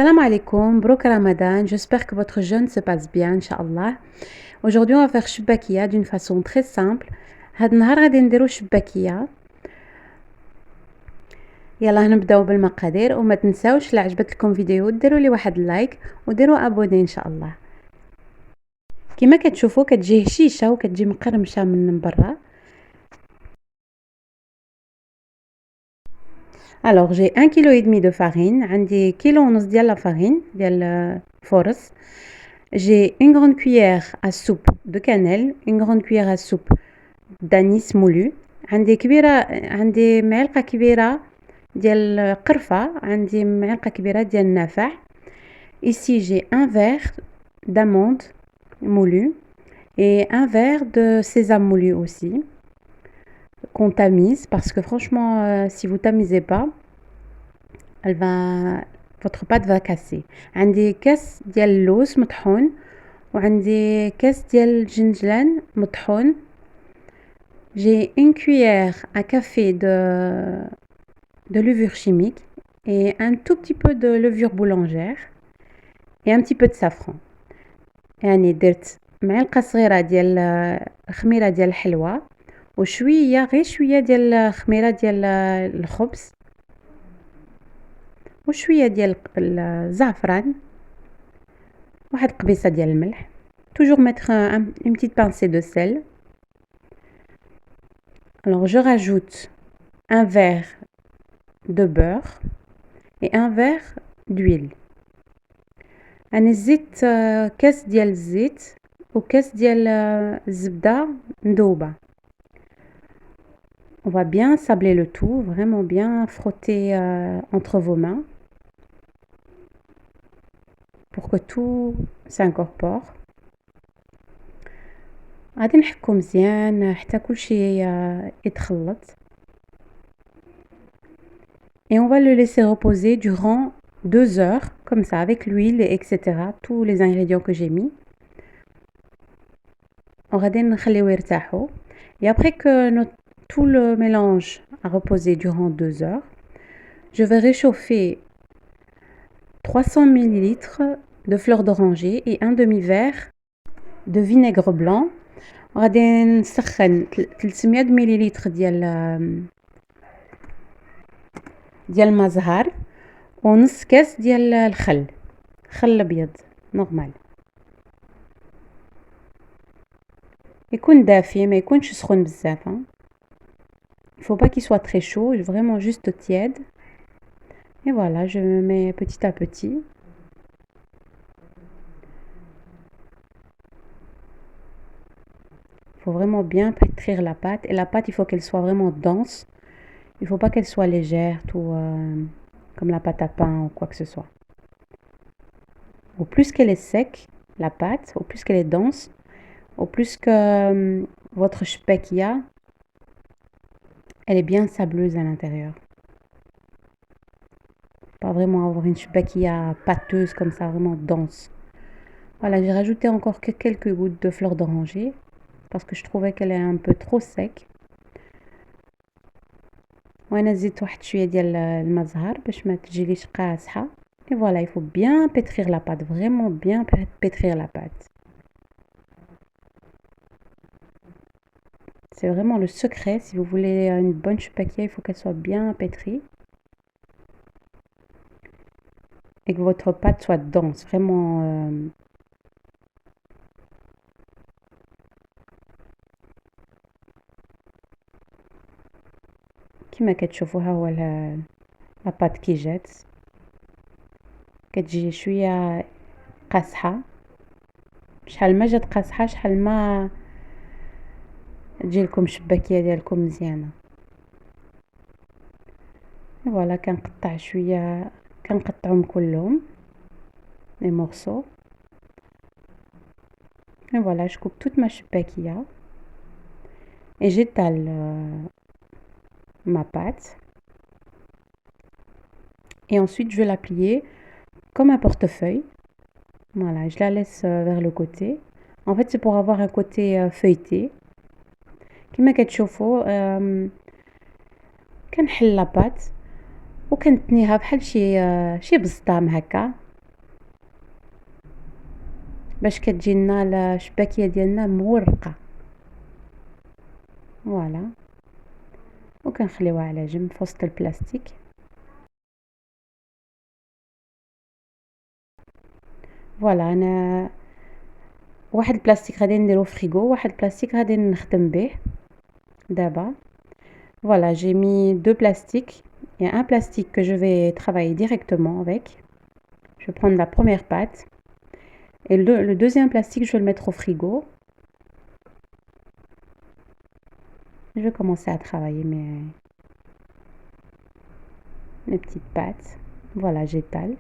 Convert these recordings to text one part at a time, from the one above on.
Salam alaikum, Brok Ramadan, j'espère que votre jeûne se passe bien, Inch'Allah. Aujourd'hui, on va faire shubbakia d'une façon très simple. هاد النهار غادي نديرو شباكية. يلا نبداو بالمقادير وما تنساوش لا عجبت لكم فيديو ديروا لي واحد لايك وديروا ابوني ان شاء الله. كما كتشوفوا كتجي هشيشه وكتجي مقرمشه من برا. Alors j'ai 1 kg et demi de farine, عندي كيلو ونص ديال لا فارين ديال فورس. J'ai une grande cuillère à soupe de cannelle, une grande cuillère à soupe d'anis moulu. عندي معلقة كبيرة ديال قرفة، عندي معلقة كبيرة ديال النافع. Ici j'ai un verre d'amandes moulues et un verre de sésame moulu aussi qu'on tamise parce que franchement si vous tamisez pas votre pâte va casser. عندي كاس ديال اللوز مطحون وعندي كاس ديال الجنجلان مطحون. J'ai une cuillère à café de levure chimique et un tout petit peu de levure boulangère et un petit peu de safran. يعني درت معلقة صغيرة ديال خميرة ديال الحلوى وشوية غير شوية ديال خميرة ديال الخبز وشوية ديال الزعفران، واحد قبيصة ديال الملح. Toujours mettre une petite pincée de sel. Alors je rajoute un verre de beurre et un verre d'huile. أنا زيت كاس ديال الزيت وكاس ديال الزبدة مذوبة. On va bien sabler le tout, vraiment bien frotter entre vos mains pour que tout s'incorpore. غادي نحكو مزيان حتى كلشي يتخلط. Et on va le laisser reposer durant 2 heures comme ça avec l'huile etc. tous les ingrédients que j'ai mis. وغادي نخليو يرتاحوا. Et après que tout le mélange a reposé durant 2 heures, je vais réchauffer 300 ml de fleur d'oranger et un demi-verre de vinaigre blanc. غادي نسخن 300 ملل ديال المزهر ونص كاس ديال الخل، خل ابيض نورمال. يكون دافي ما يكونش سخون بزاف. Il faut pas qu'il soit très chaud, vraiment juste tiède. Et voilà, je mets petit à petit. Il faut vraiment bien pétrir la pâte. Et la pâte, il faut qu'elle soit vraiment dense. Il ne faut pas qu'elle soit légère, tout comme la pâte à pain ou quoi que ce soit. Au plus qu'elle est sec, la pâte, au plus qu'elle est dense, au plus que votre shpekia, elle est bien sableuse à l'intérieur. Pas vraiment avoir une shpekia pâteuse comme ça, vraiment dense. Voilà, j'ai rajouté encore que quelques gouttes de fleur d'oranger parce que je trouvais qu'elle est un peu trop sec. وانا زدت واحد شويه ديال المزهر باش ما تجيليش قاصحه. Et voilà, il faut bien pétrir la pâte, vraiment bien pétrir la pâte. C'est vraiment le secret. Si vous voulez une bonne shpekia, il faut qu'elle soit bien pétrie et que votre pâte soit dense, vraiment كما كتشوفوها هو لا بات كي جات كتجي شويه قاصحه. شحال ما جات قاصحه شحال ما تجي لكم شباكيه ديالكم مزيانه. فوالا كنقطع شويه، كنقطعهم كلهم لي مورسو. Et voilà, je coupe toute ma shpekia et j'étale ma pâte. Et ensuite, je vais la plier comme un portefeuille. Voilà, je la laisse vers le côté. En fait, c'est pour avoir un côté feuilleté. كما كتشوفوا كنحل لا بات وكنتنيها بحال شي بسطام هكا باش كتجي لنا الشباكية ديالنا مورقة. فوالا، وكنخليوها على جنب في وسط البلاستيك. فوالا، انا واحد البلاستيك غادي نديرو فريغو، واحد البلاستيك غادي نخدم به دابا. Voilà, j'ai mis deux plastiques. Il y a un plastique que je vais travailler directement avec. Je vais prendre la première pâte. Et le deuxième plastique, je vais le mettre au frigo. Je vais commencer à travailler mes petites pâtes. Voilà, j'étale.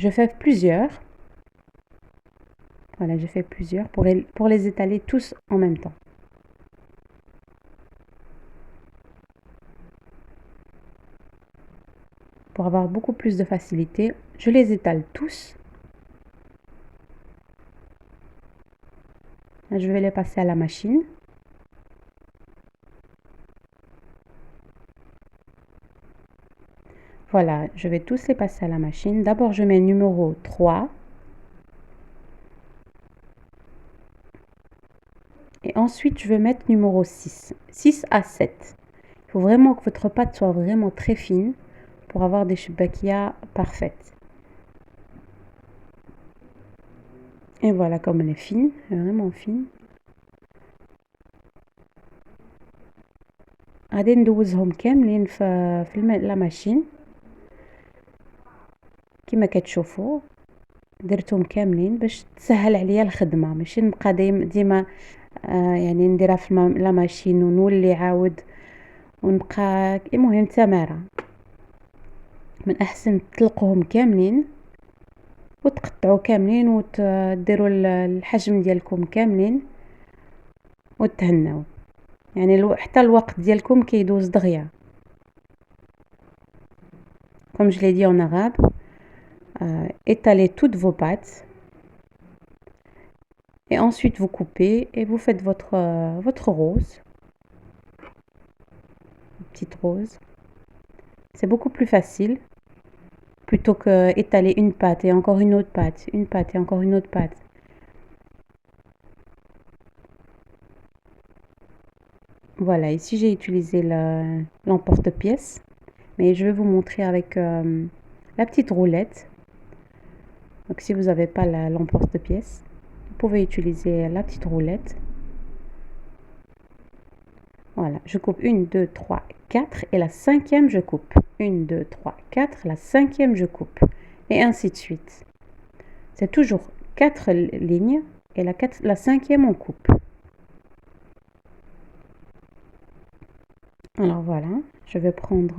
Je fais plusieurs. Voilà, je fais plusieurs pour les étaler tous en même temps. Pour avoir beaucoup plus de facilité, je les étale tous. Là, je vais les passer à la machine. Voilà, je vais tous les passer à la machine. D'abord, je mets numéro 3. Et ensuite, je vais mettre numéro 6. 6 à 7. Il faut vraiment que votre pâte soit vraiment très fine pour avoir des choubakia parfaites. Et voilà comme elle est fine, elle est vraiment fine. غادي ندوزهم كاملين في لا ماشين كما كتشوفوا. درتهم كاملين باش تسهل عليا الخدمه، ماشي نبقى ديما يعني نديرها في لا ماشين ونولي عاود ونبقى. المهم تماره، من احسن تطلقوهم كاملين وتقطعوا كاملين وتديروا الحجم ديالكم كاملين وتهناو. يعني حتى الوقت ديالكم كيدوز دغيا. Comme je l'ai dit en arabe, étalez toutes vos pâtes et ensuite vous coupez et vous faites votre rose, une petite rose. C'est beaucoup plus facile plutôt que étaler une pâte et encore une autre pâte, une pâte et encore une autre pâte. Voilà, ici j'ai utilisé l'emporte-pièce, mais je vais vous montrer avec la petite roulette. Donc si vous n'avez pas l'emporte-pièce, vous pouvez utiliser la petite roulette. Voilà, je coupe 1, 2, 3, 4 et la cinquième je coupe. 1, 2, 3, 4, la cinquième je coupe. Et ainsi de suite. C'est toujours 4 lignes et la cinquième on coupe. Alors voilà, je vais prendre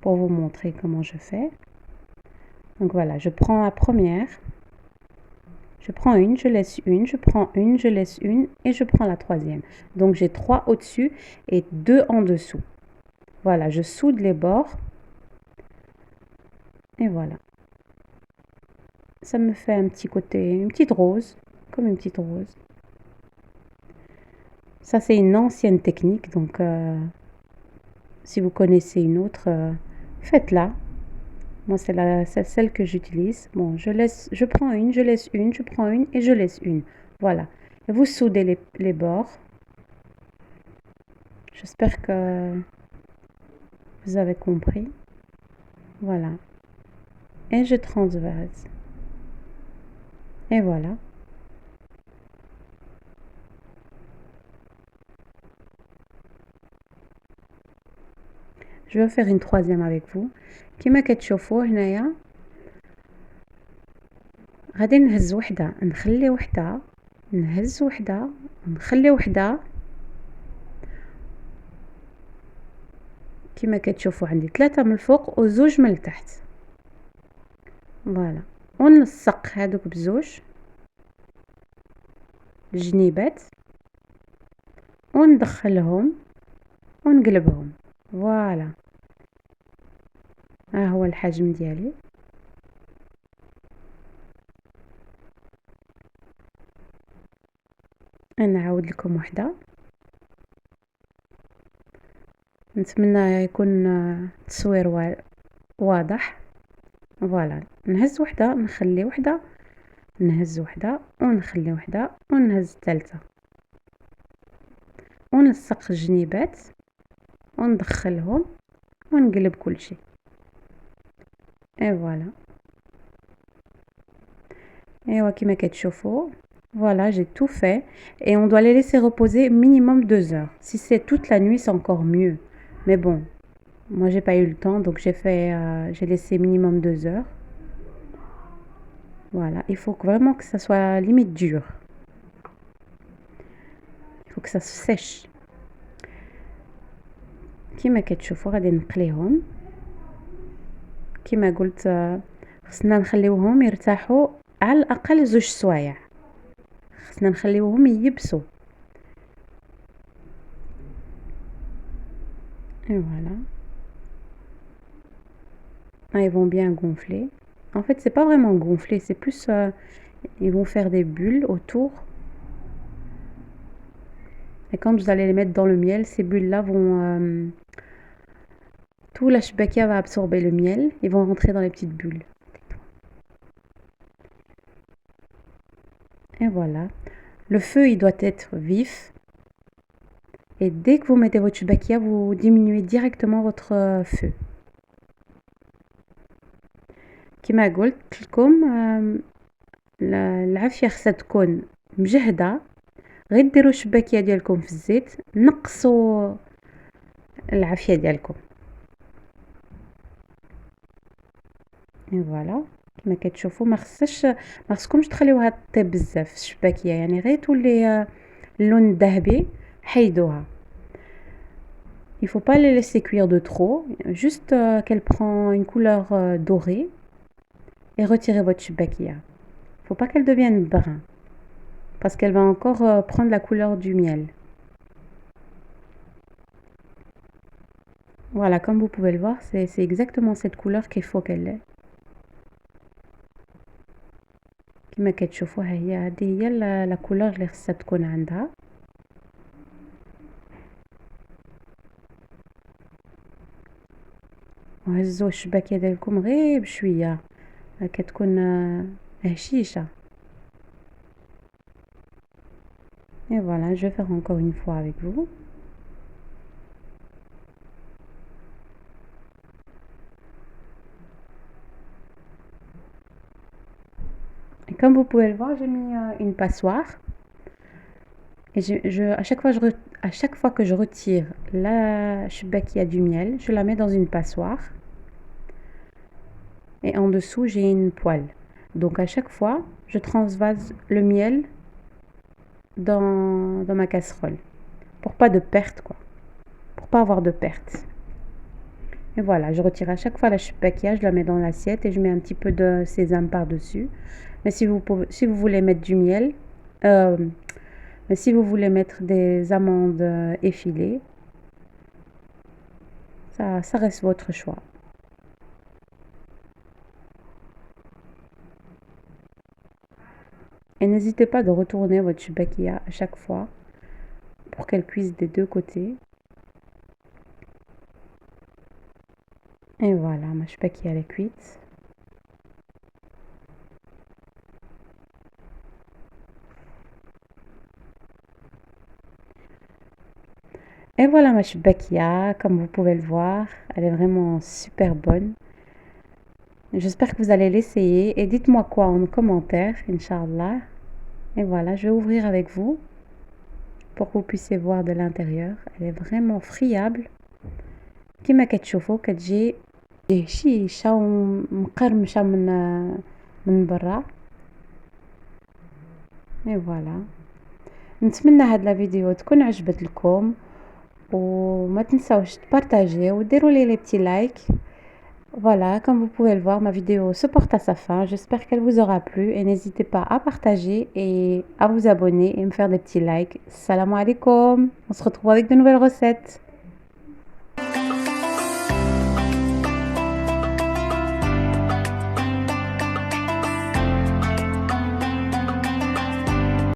pour vous montrer comment je fais. Donc voilà, je prends la première. Je prends une, je laisse une, je prends une, je laisse une et je prends la troisième. Donc j'ai 3 au-dessus et 2 en dessous. Voilà, je soude les bords. Et voilà. Ça me fait un petit côté, une petite rose, comme une petite rose. Ça c'est une ancienne technique, donc si vous connaissez une autre, faites-la. Moi c'est celle que j'utilise. Bon, je prends une, je laisse une, je prends une et je laisse une. Voilà. Et vous soudez les bords. J'espère que vous avez compris. Voilà. Et je transvase. Et voilà. Je vais faire une troisième avec vous. كما كتشوفوا هنايا غادي نهز وحده نخلي وحده نهز وحده نخلي وحده. كما كتشوفوا عندي 3 من الفوق وزوج من التحت. فوالا، ونلصق هادوك بزوج الجنيبات وندخلهم ونقلبهم. فوالا، ها هو الحجم ديالي. انا نعاود لكم وحده. نتمنى يكون التصوير واضح. فوالا نهز وحدة نخلي وحدة، نهز وحدة ونخلي وحدة ونهز الثالثة، ونلصق الجنيبات وندخلهم ونقلب كل شيء. اي فوالا، ايوا كيما كتشوفوا voilà, j'ai tout fait et on doit les laisser reposer minimum 2 heures. Si c'est toute la nuit, c'est encore mieux. Mais bon, moi j'ai pas eu le temps, donc j'ai laissé minimum 2 heures. Voilà, il faut vraiment que ça soit limite dur. Il faut que ça se sèche. كيما كتشوفوا غادي نقليهم كيما قلت، خصنا نخليوهم يرتاحوا على الاقل 2 سوايع، خصنا نخليوهم ييبسوا. Et voilà. Ah, ils vont bien gonfler. En fait, c'est pas vraiment gonfler, c'est plus ils vont faire des bulles autour. Et quand vous allez les mettre dans le miel, ces bulles-là vont tout la shbakia va absorber le miel, ils vont rentrer dans les petites bulles. Et voilà. Le feu, il doit être vif. Et dès que vous mettez votre shbakia, vous diminuez directement votre feu. كما قلت لكم العافية خصها تكون مجهدة، غير ديروا الشباكية ديالكم في الزيت، نقصوا العافية ديالكم. اي فوالا كما كتشوفوا ما خصكمش تخليوها طيب بزاف الشباكية، يعني غير تولي اللون الذهبي حيدوها. Il faut pas les laisser cuire de trop, juste qu'elle prend une couleur dorée et retirez votre shbakia. Faut pas qu'elle devienne brun parce qu'elle va encore prendre la couleur du miel. Voilà, comme vous pouvez le voir, c'est exactement cette couleur qu'il faut qu'elle ait. كما كتشوفوا هذه هي لا كولور اللي خصها تكون عندها. وهزوا الشباكيه ديالكم غير بشويه كتكون هشيشه. Et voilà, je vais faire encore une fois avec vous. Et comme vous pouvez le voir, j'ai mis une passoire. Et à chaque fois que je retire la shbakia du miel, je la mets dans une passoire. Et en dessous, j'ai une poêle. Donc à chaque fois, je transvase le miel dans ma casserole. Pour pas de perte, quoi. Pour pas avoir de perte. Et voilà, je retire à chaque fois la shbakia, je la mets dans l'assiette et je mets un petit peu de sésame par-dessus. Mais si vous voulez mettre du miel, mais si vous voulez mettre des amandes effilées, ça reste votre choix. Et n'hésitez pas de retourner votre shbakia à chaque fois pour qu'elle cuise des deux côtés. Et voilà, ma shbakia elle est cuite. Et voilà ma shbakia, comme vous pouvez le voir, elle est vraiment super bonne. J'espère que vous allez l'essayer et dites-moi quoi en commentaire, Inch'Allah. Et voilà, je vais ouvrir avec vous pour que vous puissiez voir de l'intérieur. Elle est vraiment friable. كما كتشوفوا كتجي هشيشه ومقرمشه من برا. اي فوالا، نتمنى هاد لا فيديو تكون عجبت لكم وما تنساوش تبارطاجيو وديروا لي بتي لايك. Voilà, comme vous pouvez le voir, ma vidéo se porte à sa fin. J'espère qu'elle vous aura plu et n'hésitez pas à partager et à vous abonner et me faire des petits likes. Salam alaikum. On se retrouve avec de nouvelles recettes.